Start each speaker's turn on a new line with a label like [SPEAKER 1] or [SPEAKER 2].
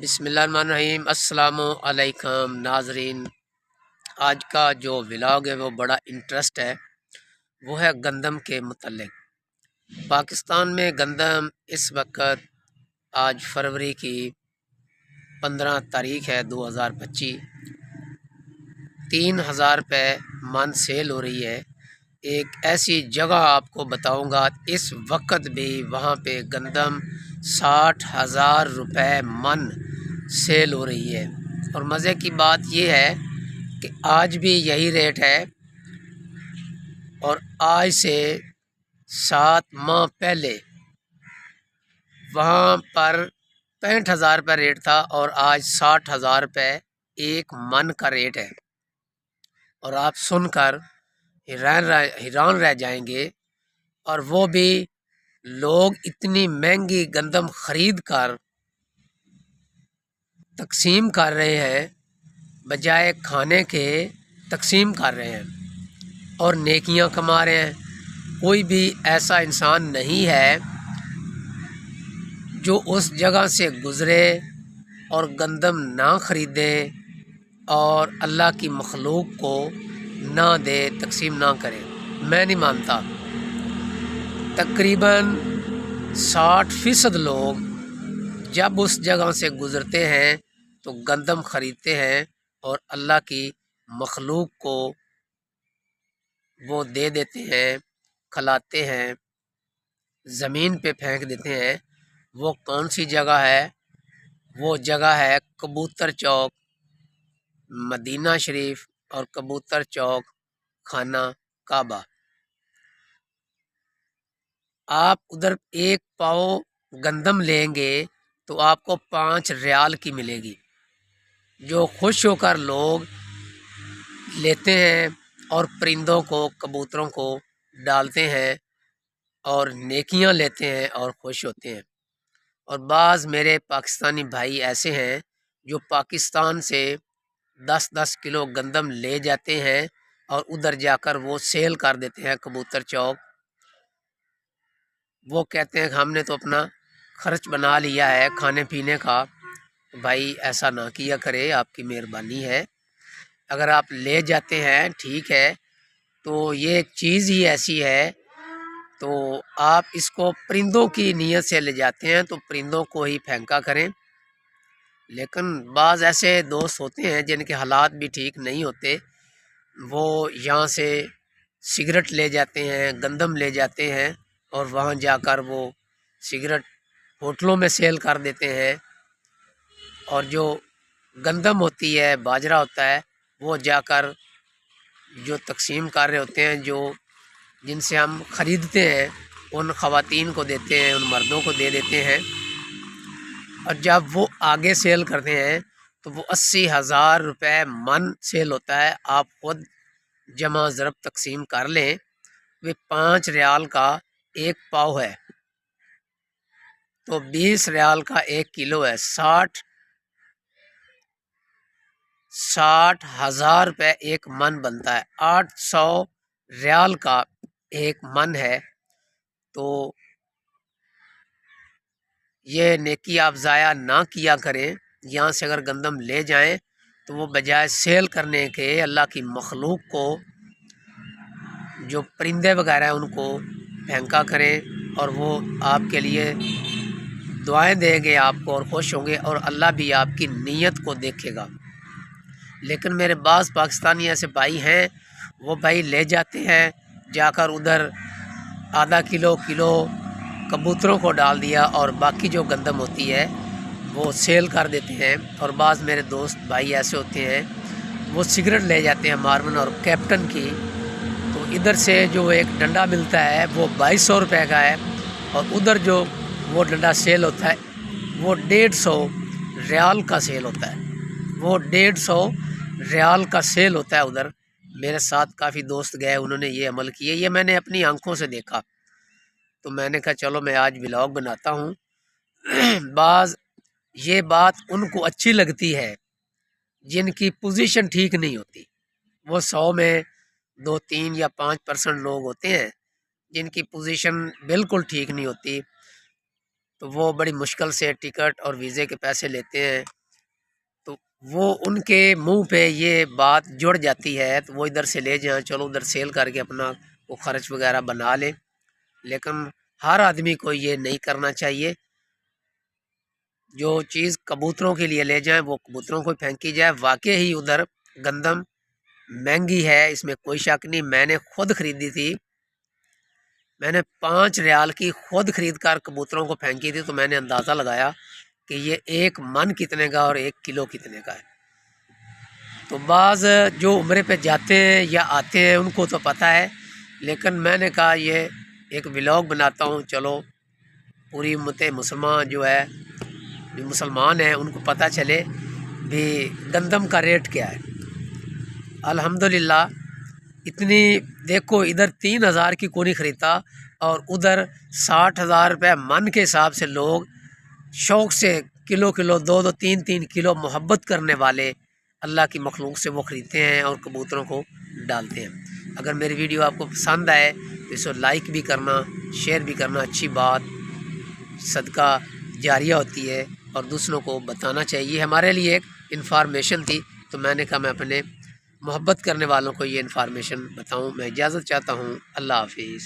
[SPEAKER 1] बिस्मिल्लाहिर्रहमानिर्रहीम। अस्सलामु अलैकुम नाजरीन। आज का जो व्लॉग है वो बड़ा इंटरेस्ट है, वो है गंदम के मुतल्लिक। पाकिस्तान में गंदम इस वक्त आज फरवरी की 15 तारीख है 2025, 3,000 रुपये मन सेल हो रही है। एक ऐसी जगह आपको बताऊंगा, इस वक्त भी वहाँ पे गंदम 60,000 रुपये मन सेल हो रही है। और मज़े की बात यह है कि आज भी यही रेट है, और आज से 7 माह पहले वहाँ पर 65,000 रुपये रेट था और आज 60,000 रुपये एक मन का रेट है। और आप सुनकर हैरान रह जाएंगे। और वो भी लोग इतनी महंगी गंदम खरीद कर तकसीम कर रहे हैं, बजाय खाने के तकसीम कर रहे हैं और नेकियां कमा रहे हैं। कोई भी ऐसा इंसान नहीं है जो उस जगह से गुज़रे और गंदम ना ख़रीदे और अल्लाह की मखलूक को ना दे, तकसीम ना करे। मैं नहीं मानता। तकरीबन 60% लोग जब उस जगह से गुज़रते हैं तो गंदम ख़रीदते हैं और अल्लाह की मखलूक को वो दे देते हैं, खिलाते हैं, ज़मीन पे फेंक देते हैं। वो कौन सी जगह है? वो जगह है कबूतर चौक, मदीना शरीफ और कबूतर चौक, खाना काबा। आप उधर एक पाव गंदम लेंगे तो आपको 5 रियाल की मिलेगी। जो खुश होकर लोग लेते हैं और परिंदों को, कबूतरों को डालते हैं और नेकियां लेते हैं और खुश होते हैं। और बाज़ मेरे पाकिस्तानी भाई ऐसे हैं जो पाकिस्तान से 10-10 किलो गंदम ले जाते हैं और उधर जाकर वो सेल कर देते हैं कबूतर चौक। वो कहते हैं कि हमने तो अपना खर्च बना लिया है खाने पीने का। भाई ऐसा ना किया करे, आपकी मेहरबानी है। अगर आप ले जाते हैं ठीक है, तो ये एक चीज़ ही ऐसी है, तो आप इसको परिंदों की नीयत से ले जाते हैं तो परिंदों को ही फेंका करें। लेकिन बाज़ ऐसे दोस्त होते हैं जिनके हालात भी ठीक नहीं होते, वो यहाँ से सिगरेट ले जाते हैं, गंदम ले जाते हैं और वहाँ जाकर वो सिगरेट होटलों में सेल कर देते हैं। और जो गंदम होती है, बाजरा होता है, वो जाकर जो तकसीम कर रहे होते हैं, जो जिनसे हम ख़रीदते हैं, उन ख़वातीन को देते हैं, उन मर्दों को दे देते हैं। और जब वो आगे सेल करते हैं तो वो 80,000 रुपये मन सेल होता है। आप खुद जमा ज़रब तकसीम कर लें, वे 5 रियाल का एक पाव है तो 20 रियाल का 1 किलो है। 60,000 रुपये एक मन बनता है। 800 रियाल का एक मन है। तो ये नेकी आप ज़ाया ना किया करें। यहाँ से अगर गंदम ले जाएं तो वो बजाय सेल करने के अल्लाह की मखलूक को, जो परिंदे वगैरह हैं, उनको फेंका करें और वो आपके लिए दुआएं देंगे आपको और खुश होंगे और अल्लाह भी आपकी नीयत को देखेगा। लेकिन मेरे बाज़ पाकिस्तानी ऐसे भाई हैं, वो भाई ले जाते हैं, जाकर उधर आधा किलो कबूतरों को डाल दिया और बाकी जो गंदम होती है वो सेल कर देते हैं। और बाज़ मेरे दोस्त भाई ऐसे होते हैं, वो सिगरेट ले जाते हैं मार्बन और कैप्टन की। तो इधर से जो एक डंडा मिलता है वो 2200 रुपये का है, और उधर जो वो डंडा सेल होता है वो 150 रियाल का सेल होता है। वो 150 रियाल का सेल होता है उधर। मेरे साथ काफ़ी दोस्त गए, उन्होंने ये अमल किए, ये मैंने अपनी आंखों से देखा। तो मैंने कहा चलो मैं आज व्लॉग बनाता हूँ। बाज़ ये बात उनको अच्छी लगती है जिनकी पोजीशन ठीक नहीं होती। वो 100 में 2-3 या 5% लोग होते हैं जिनकी पोजीशन बिल्कुल ठीक नहीं होती। تو وہ بڑی مشکل سے ٹکٹ اور ویزے کے پیسے لیتے ہیں، تو وہ ان کے منہ پہ یہ بات جڑ جاتی ہے تو وہ ادھر سے لے جائیں، چلو ادھر سیل کر کے اپنا وہ خرچ وغیرہ بنا لیں۔ لیکن ہر آدمی کو یہ نہیں کرنا چاہیے۔ جو چیز کبوتروں کے لیے لے جائیں وہ کبوتروں کو پھینکی جائے۔ واقعی ہی ادھر گندم مہنگی ہے، اس میں کوئی شک نہیں۔ میں نے خود خریدی تھی، میں نے 5 ریال کی خود خرید کر کبوتروں کو پھینکی تھی، تو میں نے اندازہ لگایا کہ یہ 1 من کتنے کا اور 1 کلو کتنے کا ہے۔ تو بعض جو عمرے پہ جاتے ہیں یا آتے ہیں ان کو تو پتہ ہے، لیکن میں نے کہا یہ ایک ولاگ بناتا ہوں، چلو پوری امت مسلمان جو ہے، جو مسلمان ہیں ان کو پتہ چلے بھی گندم کا ریٹ کیا ہے۔ الحمدللہ اتنی دیکھو، ادھر 3000 کی کوئی نہیں خریدتا اور ادھر 60,000 روپے من کے حساب سے لوگ شوق سے کلو 2 3 کلو محبت کرنے والے اللہ کی مخلوق سے وہ خریدتے ہیں اور کبوتروں کو ڈالتے ہیں۔ اگر میری ویڈیو آپ کو پسند آئے تو اس کو لائک بھی کرنا، شیئر بھی کرنا، اچھی بات صدقہ جاریہ ہوتی ہے اور دوسروں کو بتانا چاہیے۔ ہمارے لیے ایک انفارمیشن تھی، تو میں نے کہا میں اپنے محبت کرنے والوں کو یہ انفارمیشن بتاؤں۔ میں اجازت چاہتا ہوں، اللہ حافظ۔